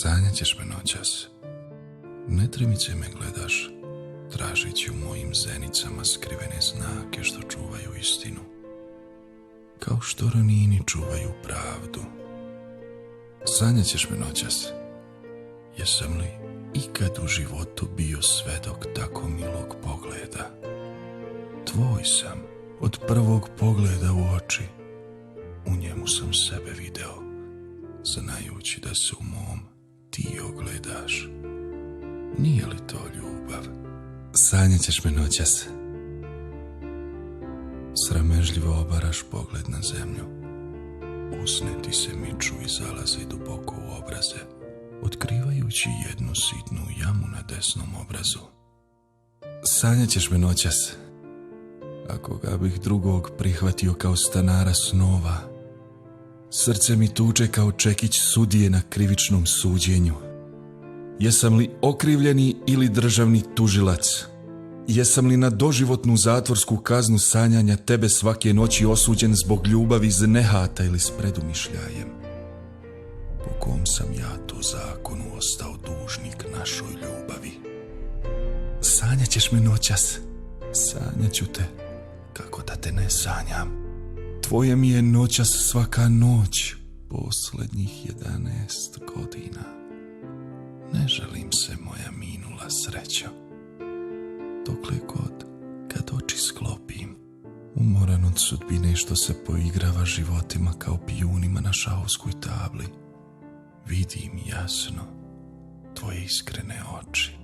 Sanjat ćeš me noćas. Netremice me gledaš, tražeći u mojim zenicama skrivene znake što čuvaju istinu. Kao što ravnini čuvaju pravdu. Sanjat ćeš me noćas. Jesam li ikad u životu bio svedok tako milog pogleda? Tvoj sam od prvog pogleda u oči. U njemu sam sebe video, znajući da se u mom ti ogledaš. Nije li to ljubav? Sanjat ćeš me noćas. Sramežljivo obaraš pogled na zemlju. Usne ti se miču i zalaze duboko u obraze, otkrivajući jednu sitnu jamu na desnom obrazu. Sanjat ćeš me noćas. Ako ga bih drugog prihvatio kao stanara snova, srce mi tuče kao čekić sudije na krivičnom suđenju. Jesam li okrivljeni ili državni tužilac? Jesam li na doživotnu zatvorsku kaznu sanjanja tebe svake noći osuđen zbog ljubavi iz nehata ili s predumišljajem? Po kom sam ja to zakonu ostao dužnik našoj ljubavi? Sanjat ćeš me noćas. Sanjat ću te kako da te ne sanjam. Tvoje mi je noćas svaka noć posljednjih 11 godina. Ne žalim se, moja minula srećo. Dokle god, kad oči sklopim, umoran od sudbine što se poigrava životima kao pijunima na šahovskoj tabli, vidim jasno tvoje iskrene oči.